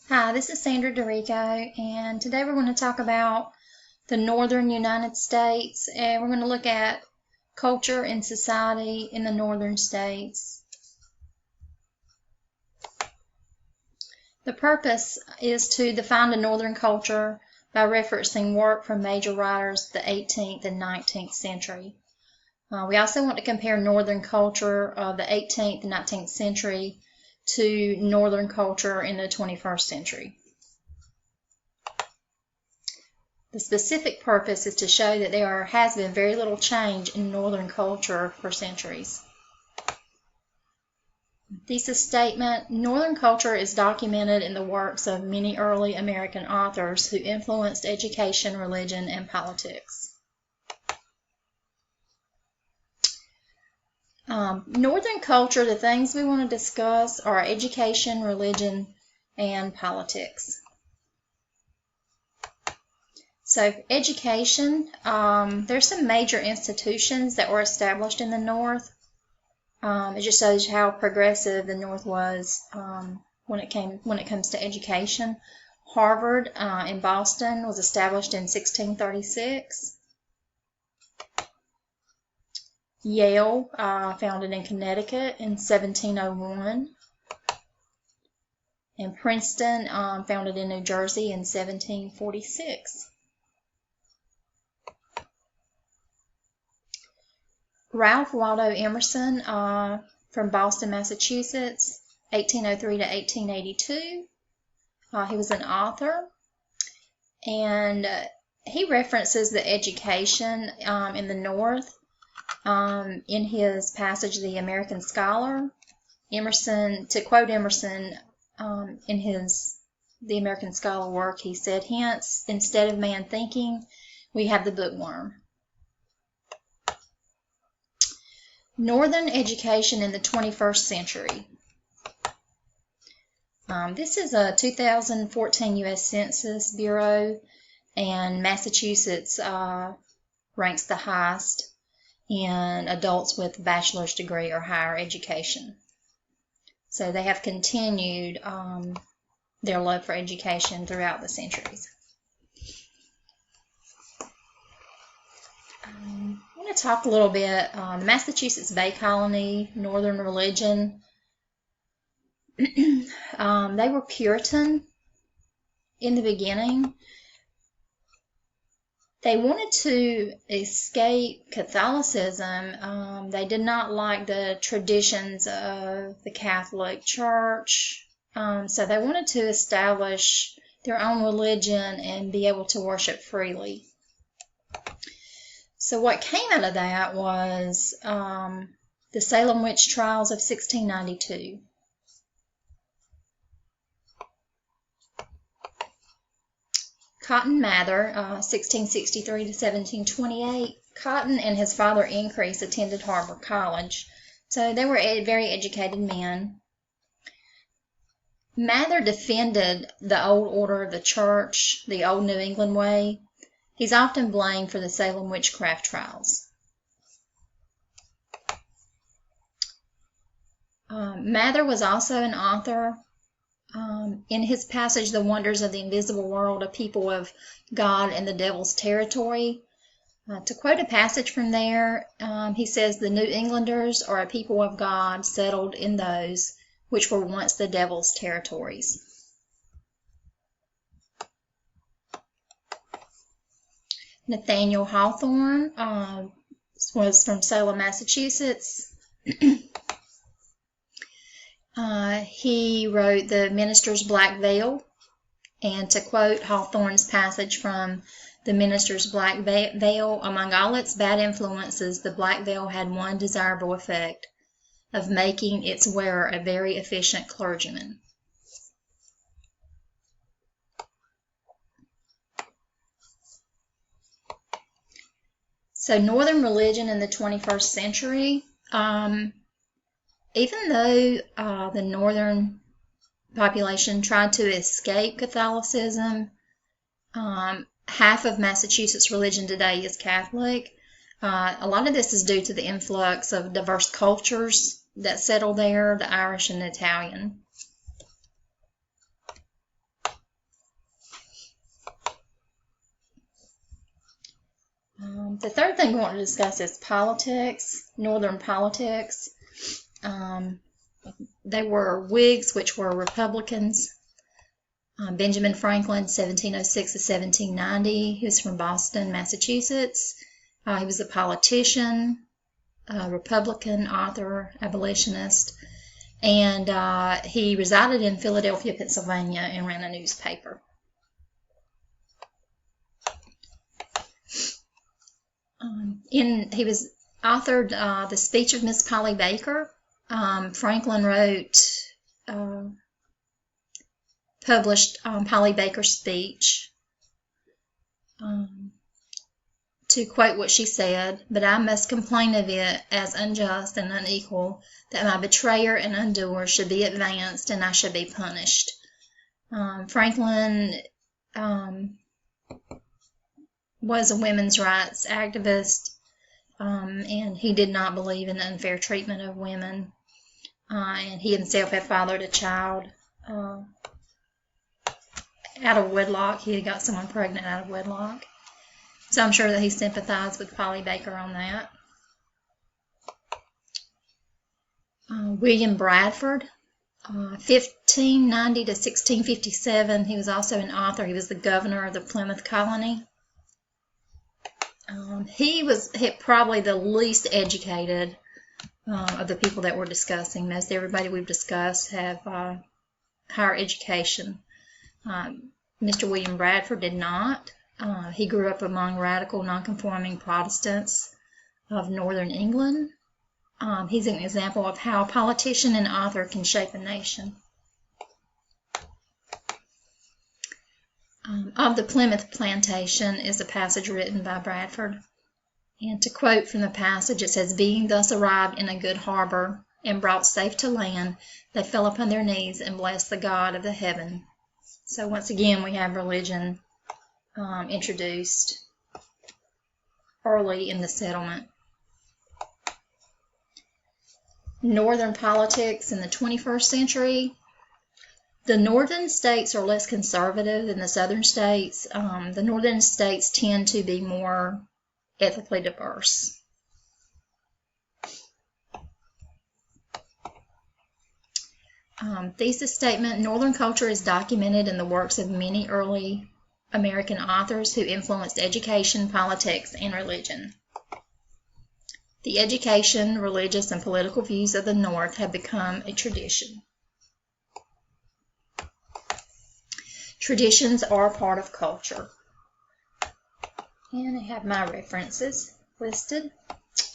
Hi, this is Sandra Dorico, and today we're going to talk about the northern United States, and we're going to look at culture and society in the northern states. The purpose is to define the northern culture by referencing work from major writers of the 18th and 19th century. We also want to compare northern culture of the 18th and 19th century to northern culture in the 21st century. The specific purpose is to show that there has been very little change in northern culture for centuries. Thesis statement: Northern culture is documented in the works of many early American authors who influenced education, religion, and politics. Northern culture, the things we want to discuss are education, religion, and politics. So education, there's some major institutions that were established in the North. It just shows how progressive the North was when it comes to education. Harvard in Boston was established in 1636. Yale, founded in Connecticut in 1701. And Princeton, founded in New Jersey in 1746. Ralph Waldo Emerson, from Boston, Massachusetts, 1803 to 1882. He was an author, and he references the education in the North in his passage, The American Scholar. Emerson, to quote Emerson, in his The American Scholar work, he said, "Hence, instead of man thinking, we have the bookworm." Northern education in the 21st century. This is a 2014 U.S. Census Bureau, and Massachusetts ranks the highest in adults with a bachelor's degree or higher education. So they have continued their love for education throughout the centuries. I'm going to talk a little bit the Massachusetts Bay Colony, Northern religion. They were Puritan in the beginning. They wanted to escape Catholicism. They did not like the traditions of the Catholic Church, so they wanted to establish their own religion and be able to worship freely. So what came out of that was the Salem witch trials of 1692. Cotton Mather, 1663 to 1728. Cotton and his father Increase attended Harvard College, so they were very educated men. Mather defended the old order of the church, the old New England way. He's often blamed for the Salem witchcraft trials. Mather was also an author. In his passage, The Wonders of the Invisible World, a People of God and the Devil's Territory, to quote a passage from there, he says, "The New Englanders are a people of God settled in those which were once the devil's territories." Nathaniel Hawthorne was from Salem, Massachusetts. He wrote The Minister's Black Veil, and to quote Hawthorne's passage from The Minister's Black Veil, "Among all its bad influences, the black veil had one desirable effect, of making its wearer a very efficient clergyman." So Northern religion in the 21st century, even though the Northern population tried to escape Catholicism, half of Massachusetts religion today is Catholic. A lot of this is due to the influx of diverse cultures that settled there, the Irish and the Italian. The third thing we want to discuss is politics, Northern politics. They were Whigs, which were Republicans. Benjamin Franklin, 1706 to 1790. He was from Boston, Massachusetts. He was a politician, Republican, author, abolitionist, and he resided in Philadelphia, Pennsylvania, and ran a newspaper. He was authored The Speech of Miss Polly Baker. Franklin wrote, published Polly Baker's speech. To quote what she said, "But I must complain of it as unjust and unequal, that my betrayer and undoer should be advanced and I should be punished." Franklin was a women's rights activist, and he did not believe in the unfair treatment of women. And he himself had fathered a child out of wedlock. He had got someone pregnant out of wedlock. So I'm sure that he sympathized with Polly Baker on that. William Bradford, 1590 to 1657. He was also an author. He was the governor of the Plymouth colony. He was probably the least educated of the people that we're discussing. Most everybody we've discussed have higher education. Mr. William Bradford did not. He grew up among radical nonconforming Protestants of northern England. He's an example of how a politician and author can shape a nation. Of the Plymouth Plantation is a passage written by Bradford. And to quote from the passage, it says, "Being thus arrived in a good harbor and brought safe to land, they fell upon their knees and blessed the God of the heaven." So once again, we have religion introduced early in the settlement. Northern politics in the 21st century. The northern states are less conservative than the southern states. The northern states tend to be more ethically diverse. Thesis statement: Northern culture is documented in the works of many early American authors who influenced education, politics, and religion. The education, religious, and political views of the North have become a tradition. Traditions are part of culture. And I have my references listed.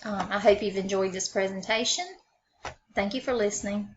I hope you've enjoyed this presentation. Thank you for listening.